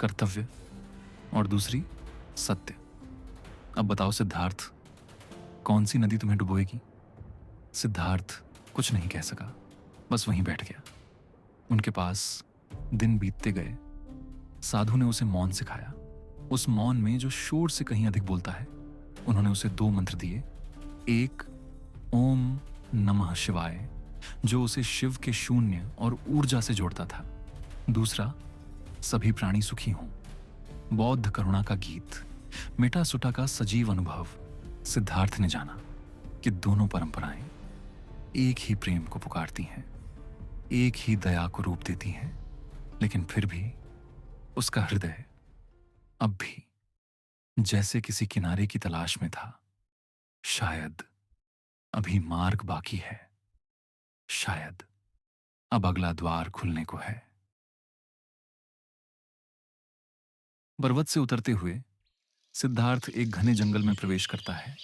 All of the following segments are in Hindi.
कर्तव्य और दूसरी सत्य। अब बताओ सिद्धार्थ, कौन सी नदी तुम्हें डुबोएगी? सिद्धार्थ कुछ नहीं कह सका, बस वहीं बैठ गया। उनके पास दिन बीतते गए। साधु ने उसे मौन सिखाया। उस मौन में जो शोर से कहीं अधिक बोलता है। उन्होंने उसे 2 मंत्र दिए। एक ओम नमः शिवाय, जो उसे शिव के शून्य और ऊर्जा से जोड़ता था। दूसरा सभी प्राणी सुखी हों, बौद्ध करुणा का गीत, मिटा सुटा का सजीव अनुभव। सिद्धार्थ ने जाना कि दोनों परंपराएं एक ही प्रेम को पुकारती हैं, एक ही दया को रूप देती हैं, लेकिन फिर भी उसका हृदय अब भी जैसे किसी किनारे की तलाश में था। शायद अभी मार्ग बाकी है, शायद अब अगला द्वार खुलने को है। पर्वत से उतरते हुए सिद्धार्थ एक घने जंगल में प्रवेश करता है।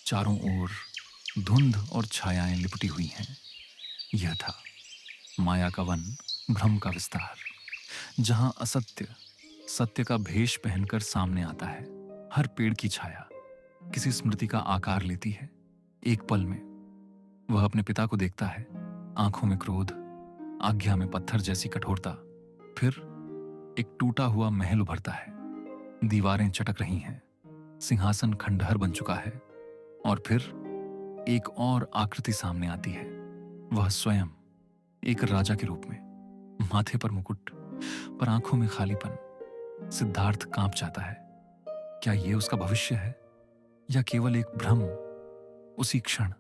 चारों ओर धुंध और छायाएं लिपटी हुई हैं। यह था माया का वन, भ्रम का विस्तार, जहां असत्य सत्य का भेष पहनकर सामने आता है। हर पेड़ की छाया किसी स्मृति का आकार लेती है। एक पल में वह अपने पिता को देखता है, आंखों में क्रोध, आज्ञा में पत्थर जैसी कठोरता। फिर एक टूटा हुआ महल उभरता है। दीवारें चटक रही हैं, सिंहासन खंडहर बन चुका है। और फिर एक और आकृति सामने आती है, वह स्वयं एक राजा के रूप में, माथे पर मुकुट, पर आंखों में खालीपन। सिद्धार्थ कांप जाता है। क्या यह उसका भविष्य है या केवल एक भ्रम? उसी क्षण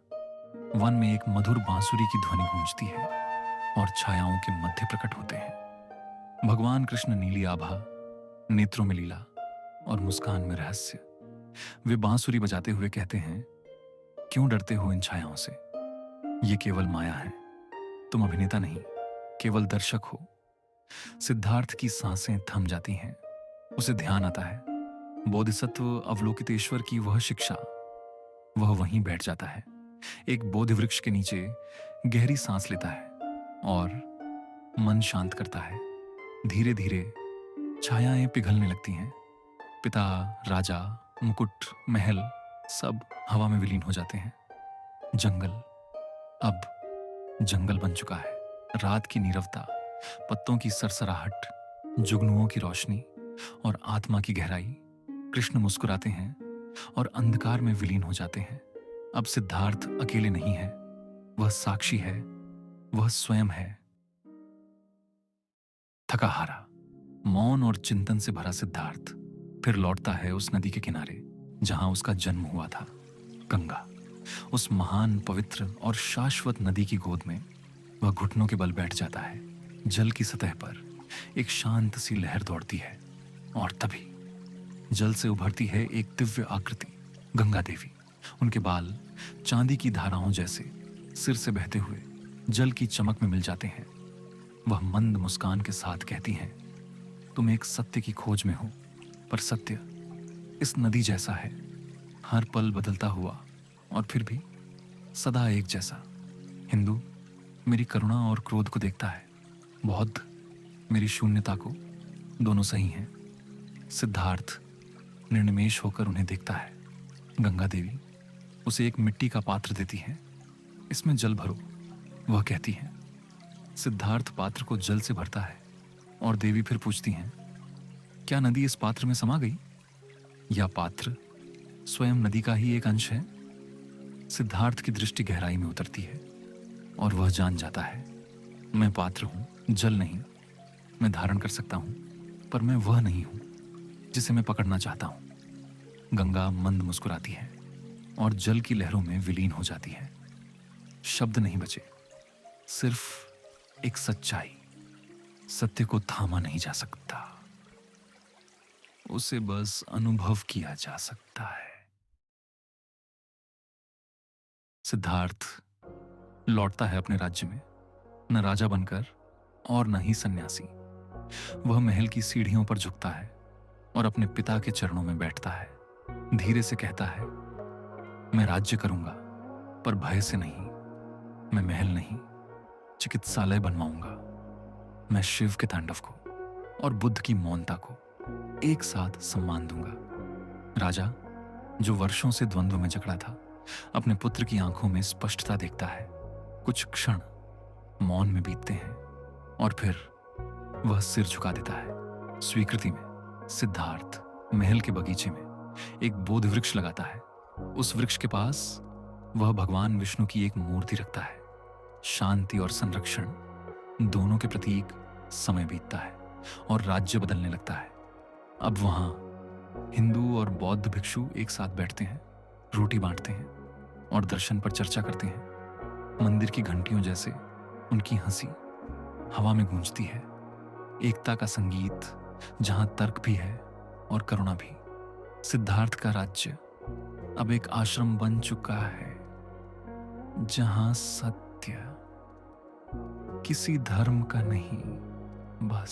वन में एक मधुर बांसुरी की ध्वनि गूंजती है और छायाओं के मध्य प्रकट होते हैं भगवान कृष्ण। नीली आभा, नेत्रों में लीला और मुस्कान में रहस्य। वे बांसुरी बजाते हुए कहते हैं, क्यों डरते हो इन छायाओं से? ये केवल माया है, तुम अभिनेता नहीं, केवल दर्शक हो। सिद्धार्थ की सांसें थम जाती हैं। उसे ध्यान आता है, बोधिसत्व अवलोकितेश्वर की वह शिक्षा। वह वहीं बैठ जाता है, एक बोधि वृक्ष के नीचे गहरी सांस लेता है और मन शांत करता है। धीरे धीरे छायाएं पिघलने लगती हैं। पिता, राजा, मुकुट, महल सब हवा में विलीन हो जाते हैं। जंगल अब जंगल बन चुका है। रात की नीरवता, पत्तों की सरसराहट, जुगनुओं की रोशनी और आत्मा की गहराई। कृष्ण मुस्कुराते हैं और अंधकार में विलीन हो जाते हैं। अब सिद्धार्थ अकेले नहीं है, वह साक्षी है, वह स्वयं है। थका हारा, मौन और चिंतन से भरा सिद्धार्थ फिर लौटता है उस नदी के किनारे जहां उसका जन्म हुआ था, गंगा। उस महान, पवित्र और शाश्वत नदी की गोद में वह घुटनों के बल बैठ जाता है। जल की सतह पर एक शांत सी लहर दौड़ती है और तभी जल से उभरती है एक दिव्य आकृति, गंगा देवी। उनके बाल चांदी की धाराओं जैसे सिर से बहते हुए जल की चमक में मिल जाते हैं। वह मंद मुस्कान के साथ कहती हैं, तुम एक सत्य की खोज में हो, पर सत्य इस नदी जैसा है, हर पल बदलता हुआ और फिर भी सदा एक जैसा। हिंदू मेरी करुणा और क्रोध को देखता है, बौद्ध मेरी शून्यता को, दोनों सही हैं। सिद्धार्थ निर्निमेष होकर उन्हें देखता है। गंगा देवी उसे एक मिट्टी का पात्र देती है, इसमें जल भरो, वह कहती है। सिद्धार्थ पात्र को जल से भरता है और देवी फिर पूछती हैं, क्या नदी इस पात्र में समा गई या पात्र स्वयं नदी का ही एक अंश है? सिद्धार्थ की दृष्टि गहराई में उतरती है और वह जान जाता है, मैं पात्र हूं, जल नहीं। मैं धारण कर सकता हूं, पर मैं वह नहीं हूं जिसे मैं पकड़ना चाहता हूं। गंगा मंद मुस्कुराती है और जल की लहरों में विलीन हो जाती है। शब्द नहीं बचे, सिर्फ एक सच्चाई। सत्य को थामा नहीं जा सकता, उसे बस अनुभव किया जा सकता है। सिद्धार्थ लौटता है अपने राज्य में, न राजा बनकर और न ही सन्यासी। वह महल की सीढ़ियों पर झुकता है और अपने पिता के चरणों में बैठता है। धीरे से कहता है, मैं राज्य करूंगा, पर भय से नहीं। मैं महल नहीं, चिकित्सालय बनवाऊंगा। मैं शिव के तांडव को और बुद्ध की मौनता को एक साथ सम्मान दूंगा। राजा, जो वर्षों से द्वंद्व में जकड़ा था, अपने पुत्र की आंखों में स्पष्टता देखता है। कुछ क्षण मौन में बीतते हैं और फिर वह सिर झुका देता है। स्वीकृति में सिद्धार्थ महल के बगीचे में एक बोधि वृक्ष लगाता है। उस वृक्ष के पास वह भगवान विष्णु की एक मूर्ति रखता है। शांति और संरक्षण दोनों के प्रतीक समय बीतता है और राज्य बदलने लगता है। अब वहां हिंदू और बौद्ध भिक्षु एक साथ बैठते हैं, रोटी बांटते हैं और दर्शन पर चर्चा करते हैं। मंदिर की घंटियों जैसे उनकी हंसी हवा में गूंजती है। एकता का संगीत जहां तर्क भी है और करुणा भी। सिद्धार्थ का राज्य अब एक आश्रम बन चुका है, जहां सत्य किसी धर्म का नहीं, बस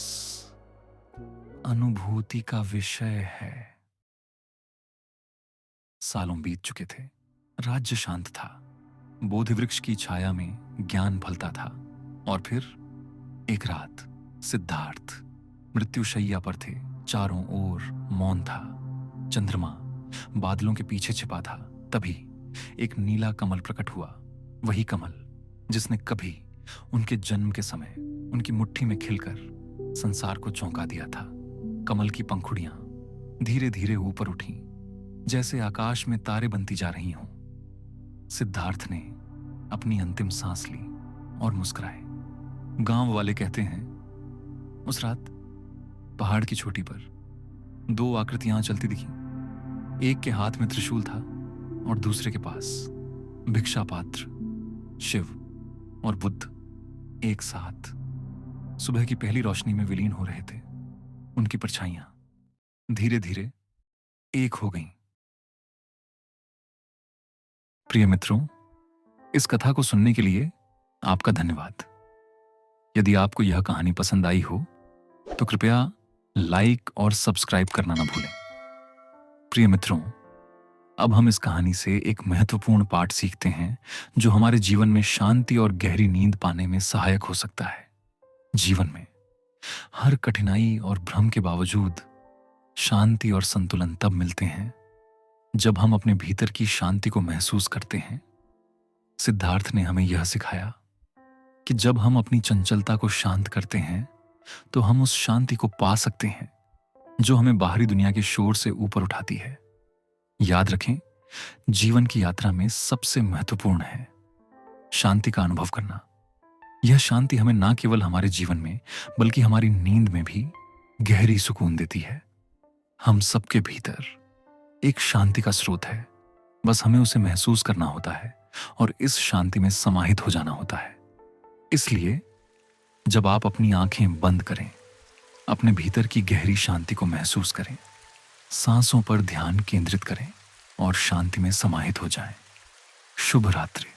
अनुभूति का विषय है। सालों बीत चुके थे। राज्य शांत था। बोधि वृक्ष की छाया में ज्ञान फलता था। और फिर एक रात सिद्धार्थ मृत्युशैया पर थे। चारों ओर मौन था। चंद्रमा बादलों के पीछे छिपा था। तभी एक नीला कमल प्रकट हुआ। वही कमल जिसने कभी उनके जन्म के समय उनकी मुट्ठी में खिलकर संसार को चौंका दिया था। कमल की पंखुड़ियां धीरे धीरे ऊपर उठी, जैसे आकाश में तारे बनती जा रही हों। सिद्धार्थ ने अपनी अंतिम सांस ली और मुस्कुराए। गांव वाले कहते हैं, उस रात पहाड़ की चोटी पर दो आकृतियां चलती दिखी। एक के हाथ में त्रिशूल था और दूसरे के पास भिक्षा पात्र। शिव और बुद्ध एक साथ सुबह की पहली रोशनी में विलीन हो रहे थे। उनकी परछाइयां धीरे धीरे एक हो गईं। प्रिय मित्रों, इस कथा को सुनने के लिए आपका धन्यवाद। यदि आपको यह कहानी पसंद आई हो तो कृपया लाइक और सब्सक्राइब करना ना भूलें। प्रिय मित्रों, अब हम इस कहानी से एक महत्वपूर्ण पाठ सीखते हैं जो हमारे जीवन में शांति और गहरी नींद पाने में सहायक हो सकता है। जीवन में हर कठिनाई और भ्रम के बावजूद शांति और संतुलन तब मिलते हैं जब हम अपने भीतर की शांति को महसूस करते हैं। सिद्धार्थ ने हमें यह सिखाया कि जब हम अपनी चंचलता को शांत करते हैं तो हम उस शांति को पा सकते हैं जो हमें बाहरी दुनिया के शोर से ऊपर उठाती है। याद रखें, जीवन की यात्रा में सबसे महत्वपूर्ण है शांति का अनुभव करना। यह शांति हमें ना केवल हमारे जीवन में बल्कि हमारी नींद में भी गहरी सुकून देती है। हम सबके भीतर एक शांति का स्रोत है, बस हमें उसे महसूस करना होता है और इस शांति में समाहित हो जाना होता है। इसलिए जब आप अपनी आंखें बंद करें, अपने भीतर की गहरी शांति को महसूस करें, सांसों पर ध्यान केंद्रित करें और शांति में समाहित हो जाएं। शुभ रात्रि।